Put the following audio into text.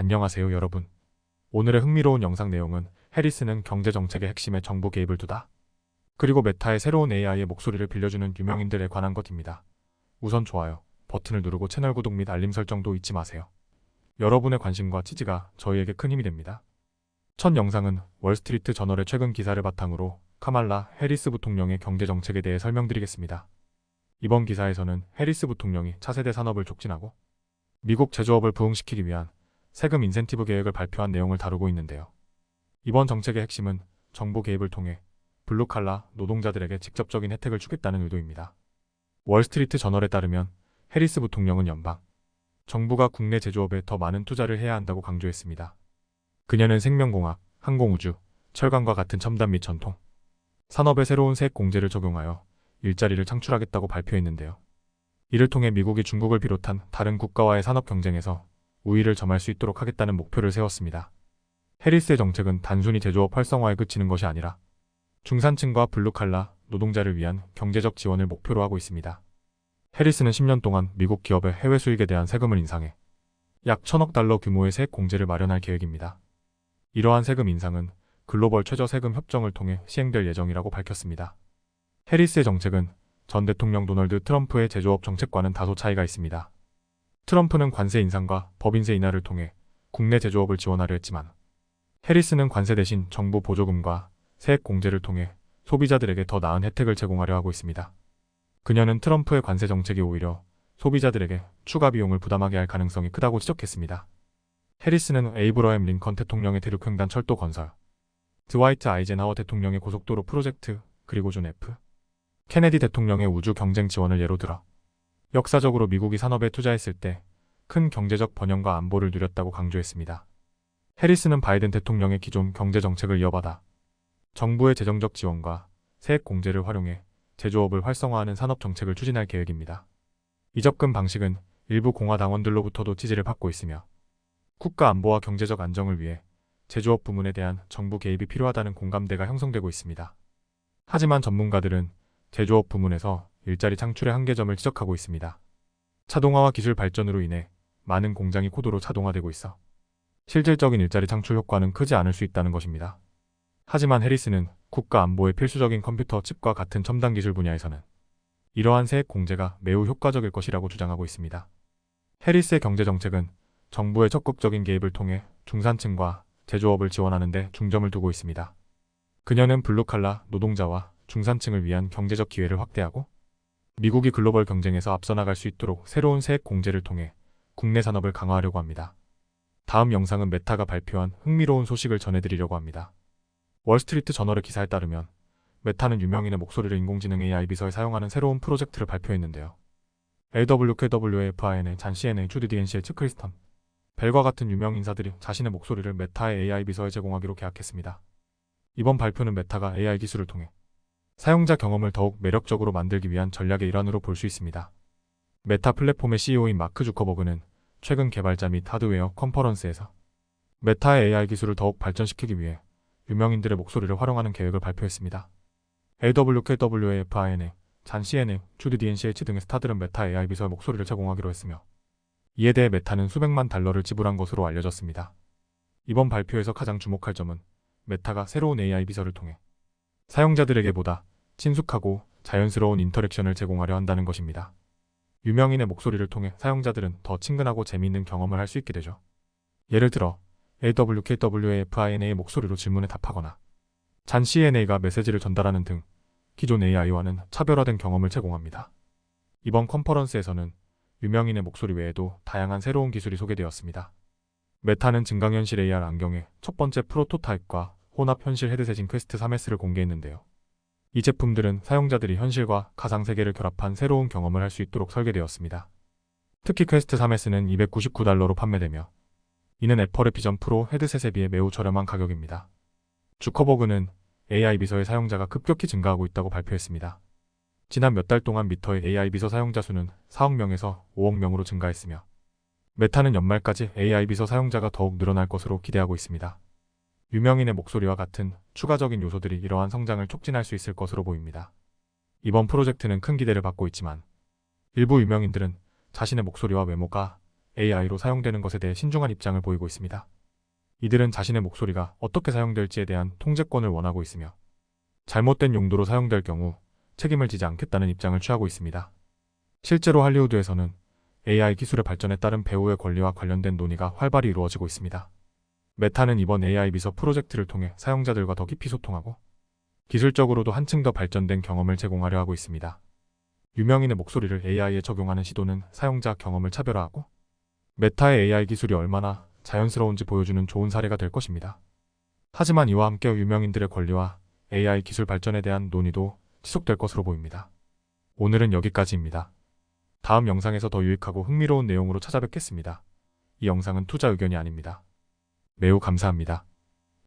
안녕하세요 여러분. 오늘의 흥미로운 영상 내용은 해리스는 경제정책의 핵심에 정부 개입을 두다. 그리고 메타의 새로운 AI의 목소리를 빌려주는 유명인들에 관한 것입니다. 우선 좋아요 버튼을 누르고 채널 구독 및 알림 설정도 잊지 마세요. 여러분의 관심과 지지가 저희에게 큰 힘이 됩니다. 첫 영상은 월스트리트 저널의 최근 기사를 바탕으로 카말라 해리스 부통령의 경제정책에 대해 설명드리겠습니다. 이번 기사에서는 해리스 부통령이 차세대 산업을 촉진하고 미국 제조업을 부흥시키기 위한 세금 인센티브 계획을 발표한 내용을 다루고 있는데요. 이번 정책의 핵심은 정부 개입을 통해 블루칼라 노동자들에게 직접적인 혜택을 주겠다는 의도입니다. 월스트리트 저널에 따르면 해리스 부통령은 연방 정부가 국내 제조업에 더 많은 투자를 해야 한다고 강조했습니다. 그녀는 생명공학, 항공우주, 철강과 같은 첨단 및 전통 산업에 새로운 세액 공제를 적용하여 일자리를 창출하겠다고 발표했는데요. 이를 통해 미국이 중국을 비롯한 다른 국가와의 산업 경쟁에서 우위를 점할 수 있도록 하겠다는 목표를 세웠습니다. 해리스의 정책은 단순히 제조업 활성화에 그치는 것이 아니라 중산층과 블루칼라 노동자를 위한 경제적 지원을 목표로 하고 있습니다. 해리스는 10년 동안 미국 기업의 해외 수익에 대한 세금을 인상해 약 1,000억 달러 규모의 세액 공제를 마련할 계획입니다. 이러한 세금 인상은 글로벌 최저 세금 협정을 통해 시행될 예정이라고 밝혔습니다. 해리스의 정책은 전 대통령 도널드 트럼프의 제조업 정책과는 다소 차이가 있습니다. 트럼프는 관세 인상과 법인세 인하를 통해 국내 제조업을 지원하려 했지만 해리스는 관세 대신 정부 보조금과 세액 공제를 통해 소비자들에게 더 나은 혜택을 제공하려 하고 있습니다. 그녀는 트럼프의 관세 정책이 오히려 소비자들에게 추가 비용을 부담하게 할 가능성이 크다고 지적했습니다. 해리스는 에이브러햄 링컨 대통령의 대륙횡단 철도 건설, 드와이트 아이젠하워 대통령의 고속도로 프로젝트, 그리고 존 F. 케네디 대통령의 우주 경쟁 지원을 예로 들어 역사적으로 미국이 산업에 투자했을 때 큰 경제적 번영과 안보를 누렸다고 강조했습니다. 해리스는 바이든 대통령의 기존 경제 정책을 이어받아 정부의 재정적 지원과 세액 공제를 활용해 제조업을 활성화하는 산업 정책을 추진할 계획입니다. 이 접근 방식은 일부 공화 당원들로부터도 지지를 받고 있으며 국가 안보와 경제적 안정을 위해 제조업 부문에 대한 정부 개입이 필요하다는 공감대가 형성되고 있습니다. 하지만 전문가들은 제조업 부문에서 일자리 창출의 한계점을 지적하고 있습니다. 자동화와 기술 발전으로 인해 많은 공장이 고도로 자동화되고 있어 실질적인 일자리 창출 효과는 크지 않을 수 있다는 것입니다. 하지만 해리스는 국가 안보에 필수적인 컴퓨터 칩과 같은 첨단 기술 분야에서는 이러한 세액 공제가 매우 효과적일 것이라고 주장하고 있습니다. 해리스의 경제 정책은 정부의 적극적인 개입을 통해 중산층과 제조업을 지원하는 데 중점을 두고 있습니다. 그녀는 블루칼라 노동자와 중산층을 위한 경제적 기회를 확대하고 미국이 글로벌 경쟁에서 앞서 나갈 수 있도록 새로운 세액 공제를 통해 국내 산업을 강화하려고 합니다. 다음 영상은 메타가 발표한 흥미로운 소식을 전해드리려고 합니다. 월스트리트 저널의 기사에 따르면 메타는 유명인의 목소리를 인공지능 AI 비서에 사용하는 새로운 프로젝트를 발표했는데요. LWKW의 FIN의 잔 CN의 주디 DNC의 츠 크리스턴 벨과 같은 유명 인사들이 자신의 목소리를 메타의 AI 비서에 제공하기로 계약했습니다. 이번 발표는 메타가 AI 기술을 통해 사용자 경험을 더욱 매력적으로 만들기 위한 전략의 일환으로 볼 수 있습니다. 메타 플랫폼의 CEO인 마크 주커버그는 최근 개발자 및 하드웨어 컨퍼런스에서 메타의 AI 기술을 더욱 발전시키기 위해 유명인들의 목소리를 활용하는 계획을 발표했습니다. LWKW의 FIN의 잔 CN의 주디 DNCH 등의 스타들은 메타 AI 비서의 목소리를 제공하기로 했으며 이에 대해 메타는 수백만 달러를 지불한 것으로 알려졌습니다. 이번 발표에서 가장 주목할 점은 메타가 새로운 AI 비서를 통해 사용자들에게 보다 친숙하고 자연스러운 인터랙션을 제공하려 한다는 것입니다. 유명인의 목소리를 통해 사용자들은 더 친근하고 재미있는 경험을 할 수 있게 되죠. 예를 들어 LWKW의 FINA의 목소리로 질문에 답하거나 잔 CNA가 메시지를 전달하는 등 기존 AI와는 차별화된 경험을 제공합니다. 이번 컨퍼런스에서는 유명인의 목소리 외에도 다양한 새로운 기술이 소개되었습니다. 메타는 증강현실 AR 안경의 첫 번째 프로토타입과 혼합현실 헤드셋인 퀘스트 3S를 공개했는데요. 이 제품들은 사용자들이 현실과 가상세계를 결합한 새로운 경험을 할 수 있도록 설계되었습니다. 특히 퀘스트 3S는 $299로 판매되며 이는 애플의 비전 프로 헤드셋에 비해 매우 저렴한 가격입니다. 주커버그는 AI 비서의 사용자가 급격히 증가하고 있다고 발표했습니다. 지난 몇 달 동안 미터의 AI 비서 사용자 수는 4억 명에서 5억 명으로 증가했으며 메타는 연말까지 AI 비서 사용자가 더욱 늘어날 것으로 기대하고 있습니다. 유명인의 목소리와 같은 추가적인 요소들이 이러한 성장을 촉진할 수 있을 것으로 보입니다. 이번 프로젝트는 큰 기대를 받고 있지만 일부 유명인들은 자신의 목소리와 외모가 AI로 사용되는 것에 대해 신중한 입장을 보이고 있습니다. 이들은 자신의 목소리가 어떻게 사용될지에 대한 통제권을 원하고 있으며 잘못된 용도로 사용될 경우 책임을 지지 않겠다는 입장을 취하고 있습니다. 실제로 할리우드에서는 AI 기술의 발전에 따른 배우의 권리와 관련된 논의가 활발히 이루어지고 있습니다. 메타는 이번 AI 비서 프로젝트를 통해 사용자들과 더 깊이 소통하고 기술적으로도 한층 더 발전된 경험을 제공하려 하고 있습니다. 유명인의 목소리를 AI에 적용하는 시도는 사용자 경험을 차별화하고 메타의 AI 기술이 얼마나 자연스러운지 보여주는 좋은 사례가 될 것입니다. 하지만 이와 함께 유명인들의 권리와 AI 기술 발전에 대한 논의도 지속될 것으로 보입니다. 오늘은 여기까지입니다. 다음 영상에서 더 유익하고 흥미로운 내용으로 찾아뵙겠습니다. 이 영상은 투자 의견이 아닙니다. 매우 감사합니다.